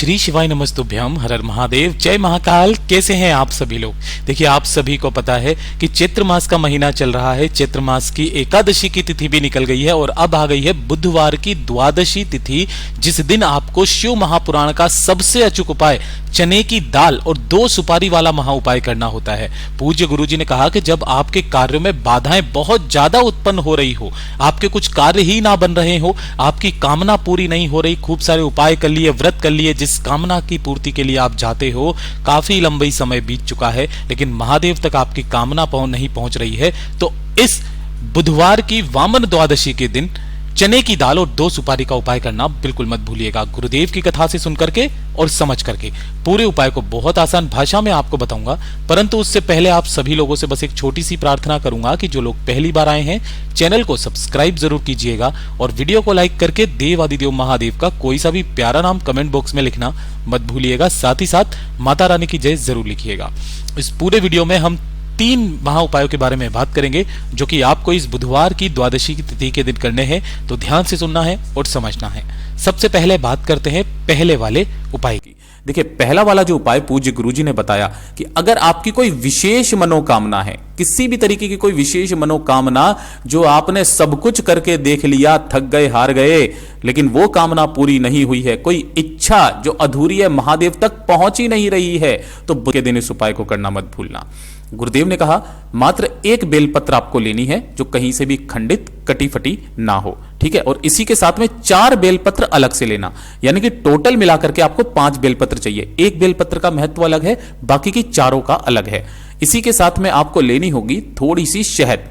श्री शिवाय नमस्तुभ्यम, हर हर महादेव, जय महाकाल। कैसे हैं आप सभी लोग। देखिए, आप सभी को पता है कि चैत्र मास का महीना चल रहा है। चैत्र मास की एकादशी की तिथि भी निकल गई है और अब आ गई है बुधवार की द्वादशी तिथि, जिस दिन आपको शिव महापुराण का सबसे अचूक उपाय चने की दाल और 2 सुपारी वाला महा उपाय करना होता है। पूज्य गुरुजी ने कहा कि जब आपके कार्यों में बाधाएं बहुत ज्यादा उत्पन्न हो रही हो, आपके कुछ कार्य ही ना बन रहे हो, आपकी कामना पूरी नहीं हो रही, खूब सारे उपाय कर लिए, व्रत कर लिए, जिस कामना की पूर्ति के लिए आप जाते हो, काफी लंबी समय बीत चुका है, लेकिन महादेव तक आपकी कामना नहीं पहुंच रही है, तो इस बुधवार की वामन द्वादशी के दिन चने की दाल और 2 सुपारी का उपाय करना बिल्कुल मत भूलिएगा। गुरुदेव की कथा से सुन करके और समझ करके पूरे उपाय को बहुत आसान भाषा में आपको बताऊंगा, परंतु उससे पहले आप सभी लोगों से बस एक छोटी सी प्रार्थना करूंगा कि जो लोग पहली बार आए हैं चैनल को सब्सक्राइब जरूर कीजिएगा और वीडियो को लाइक करके देव आदिदेव महादेव का कोई सा भी प्यारा नाम कमेंट बॉक्स में लिखना मत भूलिएगा। साथ ही साथ माता रानी की जय जरूर लिखिएगा। इस पूरे वीडियो में हम 3 महा उपायों के बारे में बात करेंगे जो कि आपको इस बुधवार की द्वादशी की तिथि के दिन करने हैं, तो ध्यान से सुनना है और समझना है। सबसे पहले बात करते हैं पहले वाले उपाय की। देखिए, पहला वाला जो उपाय पूज्य गुरुजी ने बताया कि अगर आपकी कोई विशेष मनोकामना है, किसी भी तरीके की कोई विशेष मनोकामना जो आपने सब कुछ करके देख लिया, थक गए, हार गए, लेकिन वो कामना पूरी नहीं हुई है, कोई इच्छा जो अधूरी है, महादेव तक पहुंच ही नहीं रही है, तो बुध के दिन इस उपाय को करना मत भूलना। गुरुदेव ने कहा मात्र 1 बेलपत्र आपको लेनी है जो कहीं से भी खंडित कटी फटी ना हो, ठीक है, और इसी के साथ में 4 बेलपत्र अलग से लेना, यानी कि टोटल मिलाकर के आपको 5 बेलपत्र चाहिए। 1 बेलपत्र का महत्व अलग है, बाकी की चारों का अलग है। इसी के साथ में आपको लेनी होगी थोड़ी सी शहद,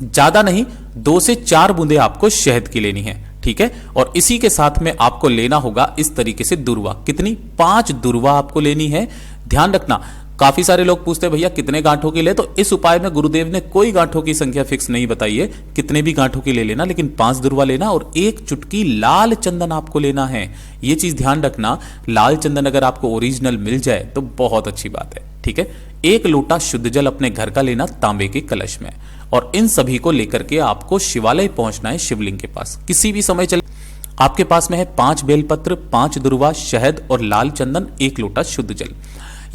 ज्यादा नहीं, 2 से 4 बूंदे आपको शहद की लेनी है, ठीक है। और इसी के साथ में आपको लेना होगा इस तरीके से दुर्वा। कितनी? 5 दुर्वा आपको लेनी है। ध्यान रखना, काफी सारे लोग पूछते हैं भैया कितने गांठों की ले, तो इस उपाय में गुरुदेव ने कोई गांठों की संख्या फिक्स नहीं बताई है, कितने भी गांठों की ले लेना, लेकिन 5 दुर्वा लेना और 1 चुटकी लाल चंदन आपको लेना है। ये चीज ध्यान रखना, लाल चंदन अगर आपको ओरिजिनल मिल जाए तो बहुत अच्छी बात है, ठीक है। 1 लोटा शुद्ध जल अपने घर का लेना तांबे के कलश में, और इन सभी को लेकर के आपको शिवालय पहुंचना है, शिवलिंग के पास। किसी भी समय चले, आपके पास में है 5 बेलपत्र, 5 दुर्वा, शहद और लाल चंदन, 1 लोटा शुद्ध जल।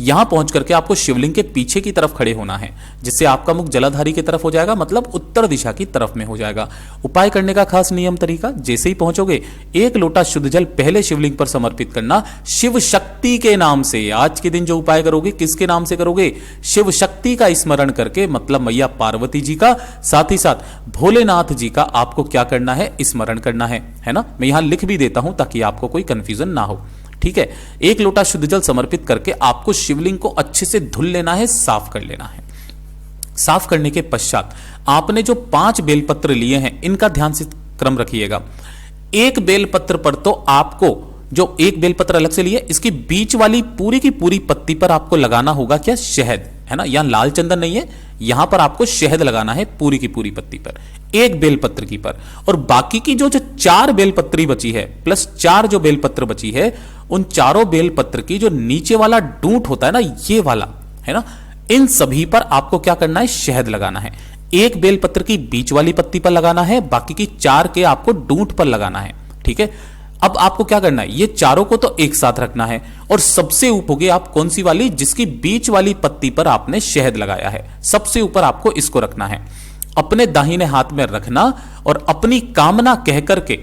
यहां पहुंच करके आपको शिवलिंग के पीछे की तरफ खड़े होना है, जिससे आपका मुख जलाधारी की तरफ हो जाएगा, मतलब उत्तर दिशा की तरफ में हो जाएगा। उपाय करने का खास नियम तरीका, जैसे ही पहुंचोगे 1 लोटा शुद्ध जल पहले शिवलिंग पर समर्पित करना, शिव शक्ति के नाम से। आज के दिन जो उपाय करोगे किसके नाम से करोगे? शिव शक्ति का स्मरण करके, मतलब मैया पार्वती जी का, साथ ही साथ भोलेनाथ जी का आपको क्या करना है? स्मरण करना है ना। मैं यहां लिख भी देता हूं ताकि आपको कोई कंफ्यूजन ना हो, ठीक है। 1 लोटा शुद्ध जल समर्पित करके आपको शिवलिंग को अच्छे से धुल लेना है, साफ कर लेना है। साफ करने के पश्चात आपने जो 5 बेलपत्र लिए हैं, इनका ध्यान से क्रम रखिएगा। 1 बेलपत्र पर तो आपको, जो 1 बेलपत्र अलग से लिए, इसकी बीच वाली पूरी की पूरी पत्ती पर आपको लगाना होगा क्या? शहद, है ना। यहां लाल चंदन नहीं है, यहां पर आपको शहद लगाना है पूरी की पूरी पत्ती पर, 1 बेलपत्र की पर। और बाकी की जो 4 बेलपत्री बची है, प्लस 4 जो बेलपत्र बची है, उन चारों बेलपत्र की जो नीचे वाला डूंट होता है ना, ये वाला, है ना, इन सभी पर आपको क्या करना है? शहद लगाना है। 1 बेलपत्र की बीच वाली पत्ती पर लगाना है, बाकी की 4 के आपको डूंट पर लगाना है, ठीक है। अब आपको क्या करना है? ये चारों को तो एक साथ रखना है, और सबसे ऊपर होगी आप कौन सी वाली? जिसकी बीच वाली पत्ती पर आपने शहद लगाया है, सबसे ऊपर आपको इसको रखना है। अपने दाहिने हाथ में रखना और अपनी कामना कह करके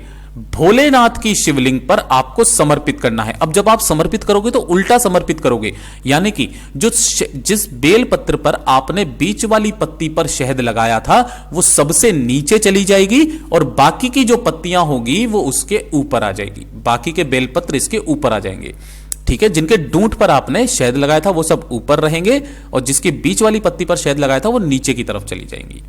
भोलेनाथ की शिवलिंग पर आपको समर्पित करना है। अब जब आप समर्पित करोगे तो उल्टा समर्पित करोगे, यानी कि जिस बेलपत्र पर आपने बीच वाली पत्ती पर शहद लगाया था वो सबसे नीचे चली जाएगी, और बाकी की जो पत्तियां होगी वो उसके ऊपर आ जाएगी, बाकी के बेलपत्र इसके ऊपर आ जाएंगे, ठीक है। जिनके डूंट पर आपने शहद लगाया था वो सब ऊपर रहेंगे, और जिसकी बीच वाली पत्ती पर शहद लगाया था वो नीचे की तरफ चली जाएंगी।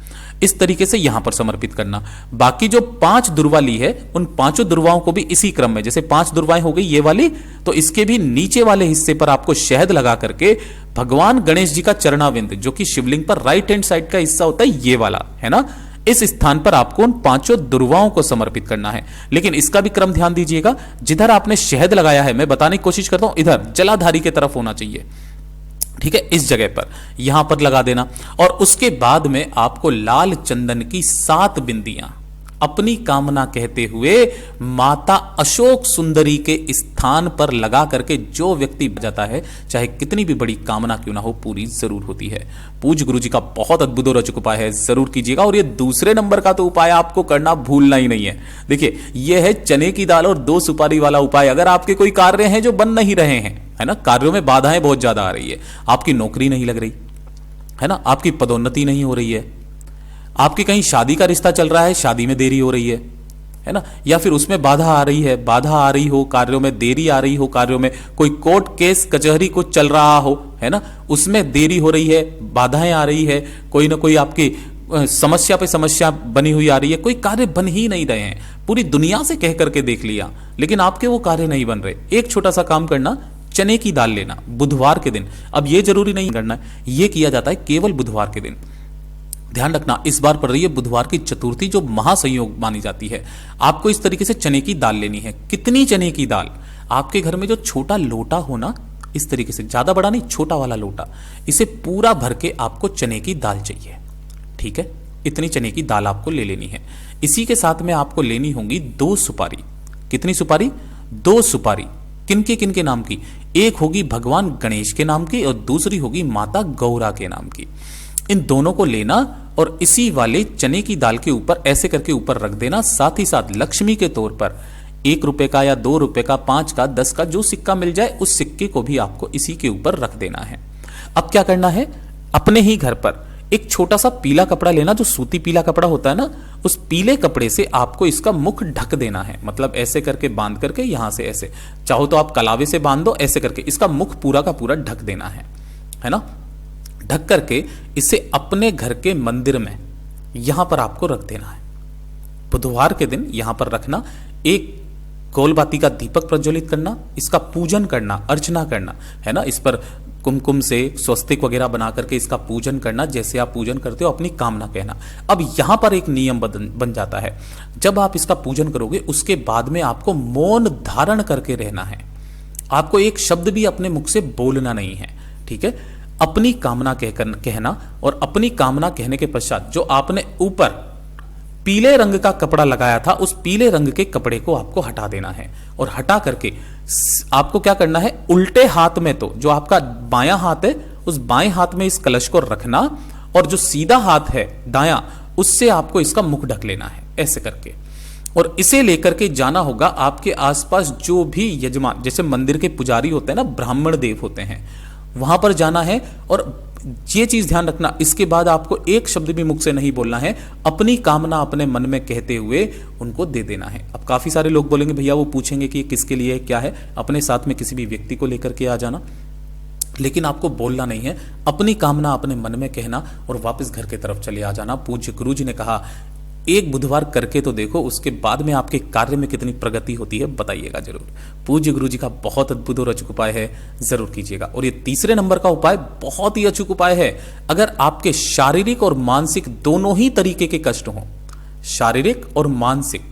इस तरीके से यहां पर समर्पित करना। बाकी जो 5 दुर्वा ली है, उन 5 दुर्वाओं को भी इसी क्रम में, जैसे 5 दुर्वाएं हो गई ये वाली, तो इसके भी नीचे वाले हिस्से पर आपको शहद लगा करके भगवान गणेश जी का चरणाविंद, जो कि शिवलिंग पर राइट हैंड साइड का हिस्सा होता है, ये वाला, है ना, इस स्थान पर आपको उन 5 दुर्वाओं को समर्पित करना है। लेकिन इसका भी क्रम ध्यान दीजिएगा, जिधर आपने शहद लगाया है, मैं बताने की कोशिश करता हूं, इधर जलाधारी की तरफ होना चाहिए, ठीक है, इस जगह पर यहां पर लगा देना। और उसके बाद में आपको लाल चंदन की 7 बिंदियां, अपनी कामना कहते हुए माता अशोक सुंदरी के स्थान पर लगा करके जो व्यक्ति जाता है, चाहे कितनी भी बड़ी कामना क्यों ना हो, पूरी जरूर होती है। पूज्य गुरु जी का बहुत अद्भुत और रोचक उपाय है, जरूर कीजिएगा। और ये दूसरे नंबर का तो उपाय आपको करना भूलना ही नहीं है। देखिए, यह है चने की दाल और 2 सुपारी वाला उपाय। अगर आपके कोई कार्य हैं जो बन नहीं रहे हैं, है ना, कार्यों में बाधाएं बहुत ज्यादा आ रही है, आपकी नौकरी नहीं लग रही है ना, आपकी पदोन्नति नहीं हो रही है, आपकी कहीं शादी का रिश्ता चल रहा है, शादी में देरी हो रही है ना, या फिर उसमें बाधा आ रही है, बाधा आ रही हो, कार्यों में देरी आ रही हो, कार्यों में कोई कोर्ट केस कचहरी कुछ चल रहा हो, है ना, उसमें देरी हो रही है, बाधाएं आ रही है, कोई ना कोई आपकी समस्या पे समस्या बनी हुई आ रही है, कोई कार्य बन ही नहीं रहे हैं, पूरी दुनिया से कह करके देख लिया, लेकिन आपके वो कार्य नहीं बन रहे। एक छोटा सा काम करना, चने की दाल लेना बुधवार के दिन। अब ये जरूरी नहीं करना है, ये किया जाता है केवल बुधवार के दिन। ध्यान रखना, इस बार पड़ रही है बुधवार की चतुर्थी, जो महासंयोग मानी जाती है। आपको इस तरीके से चने की दाल लेनी है। कितनी चने की दाल? आपके घर में जो छोटा लोटा हो ना, इस तरीके से, ज्यादा बड़ा नहीं, छोटा वाला लोटा, इसे पूरा भर के आपको चने की दाल चाहिए। ठीक है, इतनी चने की दाल आपको ले लेनी है। इसी के साथ में आपको लेनी होंगी 2 सुपारी। कितनी सुपारी? 2 सुपारी। किनके नाम की? एक होगी भगवान गणेश के नाम की और दूसरी होगी माता गौरा के नाम की। इन दोनों को लेना और इसी वाले चने की दाल के ऊपर ऐसे करके ऊपर रख देना। साथ ही साथ लक्ष्मी के तौर पर 1 रुपए का या 2 रुपए का, 5 का, 10 का, जो सिक्का मिल जाए उस सिक्के को भी आपको इसी के ऊपर रख देना है। अब क्या करना है, अपने ही घर पर एक छोटा सा पीला कपड़ा लेना, जो सूती पीला कपड़ा होता है ना, उस पीले कपड़े से आपको इसका मुख ढक देना है। मतलब ऐसे करके बांध करके, यहां से ऐसे, चाहो तो आप कलावे से बांध दो, ऐसे करके इसका मुख पूरा का पूरा ढक देना है ना। ढक करके इसे अपने घर के मंदिर में यहां पर आपको रख देना है। बुधवार के दिन यहां पर रखना, एक गोलबाती का दीपक प्रज्वलित करना, इसका पूजन करना, अर्चना करना, है ना, इस पर कुमकुम से स्वस्तिक वगैरह बना करके इसका पूजन करना। जैसे आप पूजन करते हो, अपनी कामना कहना। अब यहां पर एक नियम बन जाता है, जब आप इसका पूजन करोगे उसके बाद में आपको मौन धारण करके रहना है। आपको एक शब्द भी अपने मुख से बोलना नहीं है। ठीक है, अपनी कामना कहना, और अपनी कामना कहने के पश्चात जो आपने ऊपर पीले रंग का कपड़ा लगाया था, उस पीले रंग के कपड़े को आपको हटा देना है। और हटा करके आपको क्या करना है, उल्टे हाथ में, तो जो आपका बायां हाथ है उस बाएं हाथ में इस कलश को रखना, और जो सीधा हाथ है दायां, उससे आपको इसका मुख ढक लेना है, ऐसे करके। और इसे लेकर के जाना होगा आपके आसपास जो भी यजमान, जैसे मंदिर के पुजारी होते हैं ना, ब्राह्मण देव होते हैं, वहां पर जाना है। और ये चीज ध्यान रखना, इसके बाद आपको एक शब्द भी मुख से नहीं बोलना है, अपनी कामना अपने मन में कहते हुए उनको दे देना है। अब काफी सारे लोग बोलेंगे भैया, वो पूछेंगे कि ये किसके लिए है, क्या है। अपने साथ में किसी भी व्यक्ति को लेकर के आ जाना, लेकिन आपको बोलना नहीं है, अपनी कामना अपने मन में कहना और वापस घर की तरफ चले आ जाना। पूज्य गुरु जी ने कहा, एक बुधवार करके तो देखो, उसके बाद में आपके कार्य में कितनी प्रगति होती है, बताइएगा जरूर। पूज्य गुरु जी का बहुत अद्भुत और अचूक उपाय है, जरूर कीजिएगा। और ये तीसरे नंबर का उपाय बहुत ही अचूक उपाय है। अगर आपके शारीरिक और मानसिक दोनों ही तरीके के कष्ट हों, शारीरिक और मानसिक,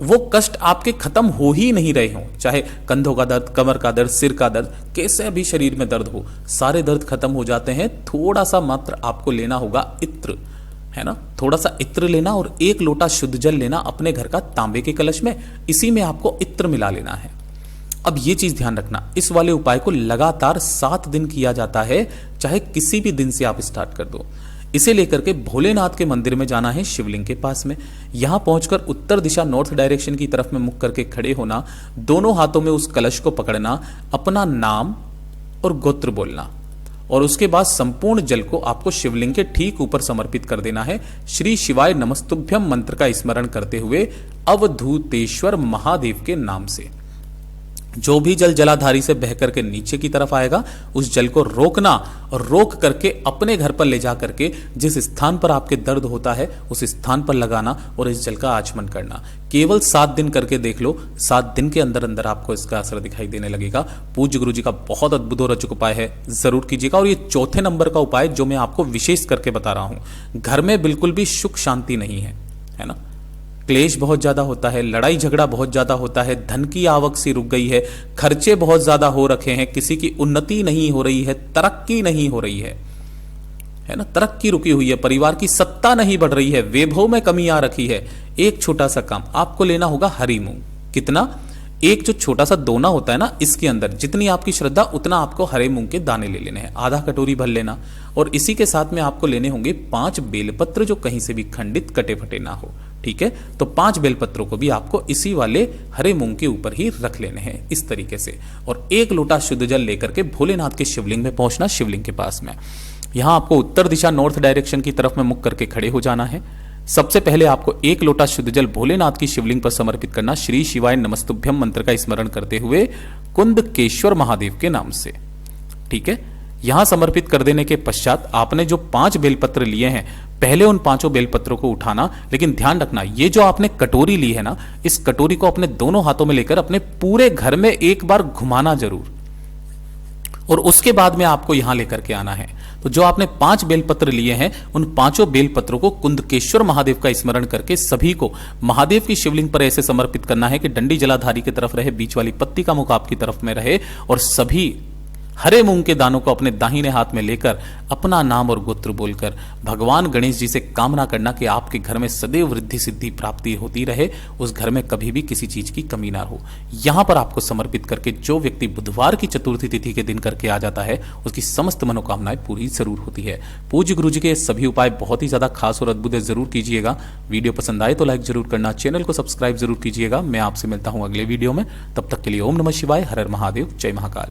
वो कष्ट आपके खत्म हो ही नहीं रहे हों, चाहे कंधों का दर्द, कमर का दर्द, सिर का दर्द, कैसे भी शरीर में दर्द हो, सारे दर्द खत्म हो जाते हैं। थोड़ा सा मात्र आपको लेना होगा इत्र, है ना, थोड़ा सा इत्र लेना और 1 लोटा शुद्ध जल लेना अपने घर का तांबे के कलश में, इसी में आपको इत्र मिला लेना है। अब ये चीज ध्यान रखना, इस वाले उपाय को लगातार 7 दिन किया जाता है, चाहे किसी भी दिन से आप स्टार्ट कर दो। इसे लेकर के भोलेनाथ के मंदिर में जाना है, शिवलिंग के पास में। यहां पहुंचकर उत्तर दिशा, नॉर्थ डायरेक्शन की तरफ में मुख करके खड़े होना, दोनों हाथों में उस कलश को पकड़ना, अपना नाम और गोत्र बोलना, और उसके बाद संपूर्ण जल को आपको शिवलिंग के ठीक ऊपर समर्पित कर देना है। श्री शिवाय नमस्तुभ्यम मंत्र का स्मरण करते हुए अवधूतेश्वर महादेव के नाम से जो भी जल जलाधारी से बह करके नीचे की तरफ आएगा, उस जल को रोकना और रोक करके अपने घर पर ले जा करके जिस स्थान पर आपके दर्द होता है उस स्थान पर लगाना और इस जल का आचमन करना। केवल 7 दिन करके देख लो, 7 दिन के अंदर अंदर आपको इसका असर दिखाई देने लगेगा। पूज्य गुरु जी का बहुत अद्भुत और अचूक उपाय है, जरूर कीजिएगा। और ये चौथे नंबर का उपाय जो मैं आपको विशेष करके बता रहा हूं, घर में बिल्कुल भी सुख शांति नहीं है, है ना, क्लेश बहुत ज्यादा होता है, लड़ाई झगड़ा बहुत ज्यादा होता है, धन की आवक सी रुक गई है, खर्चे बहुत ज्यादा हो रखे हैं, किसी की उन्नति नहीं हो रही है, तरक्की नहीं हो रही है, है ना, तरक्की रुकी हुई है, परिवार की सत्ता नहीं बढ़ रही है, वैभव में कमी आ रखी है, एक छोटा सा काम आपको लेना होगा हरी मूंग। कितना? एक जो छोटा सा दोना होता है ना, इसके अंदर जितनी आपकी श्रद्धा उतना आपको हरे मूंग के दाने ले लेने हैं, आधा कटोरी भर लेना। और इसी के साथ में आपको लेने होंगे 5 बेलपत्र जो कहीं से भी खंडित कटे फटे ना हो। ठीक है, तो 5 बेलपत्रों को भी आपको इसी वाले हरे मूंग के ऊपर ही रख लेने हैं इस तरीके से। और 1 लोटा शुद्ध जल लेकर के भोलेनाथ के शिवलिंग में पहुंचना, शिवलिंग के पास में। यहां आपको उत्तर दिशा नॉर्थ डायरेक्शन की तरफ में मुख करके खड़े हो जाना है। सबसे पहले आपको 1 लोटा शुद्ध जल भोलेनाथ की शिवलिंग पर समर्पित करना, श्री शिवाय नमस्तुभ्यम मंत्र का स्मरण करते हुए कुंदकेश्वर महादेव के नाम से। ठीक है, यहां समर्पित कर देने के पश्चात आपने जो 5 बेलपत्र लिए हैं, पहले उन 5 बेलपत्रों को उठाना, लेकिन ध्यान रखना ये जो आपने कटोरी ली है ना, इस कटोरी को अपने दोनों हाथों में लेकर अपने पूरे घर में एक बार घुमाना जरूर, और उसके बाद में आपको यहां लेकर के आना है। तो जो आपने 5 बेलपत्र लिए हैं, उन 5 बेलपत्रों को कुंदकेश्वर महादेव का स्मरण करके सभी को महादेव की शिवलिंग पर ऐसे समर्पित करना है कि डंडी जलाधारी की तरफ रहे, बीच वाली पत्ती का मुख आपकी तरफ में रहे, और सभी हरे मूंग के दानों को अपने दाहिने हाथ में लेकर अपना नाम और गोत्र बोलकर भगवान गणेश जी से कामना करना कि आपके घर में सदैव वृद्धि सिद्धि प्राप्ति होती रहे, उस घर में कभी भी किसी चीज की कमी ना हो। यहां पर आपको समर्पित करके जो व्यक्ति बुधवार की चतुर्थी तिथि के दिन करके आ जाता है, उसकी समस्त मनोकामनाएं पूरी जरूर होती है। पूज्य गुरु जी के सभी उपाय बहुत ही ज्यादा खास और अद्भुत है, जरूर कीजिएगा। वीडियो पसंद आए तो लाइक जरूर करना, चैनल को सब्सक्राइब जरूर कीजिएगा। मैं आपसे मिलता हूं अगले वीडियो में, तब तक के लिए ओम नमः शिवाय, हर हर महादेव, जय महाकाल।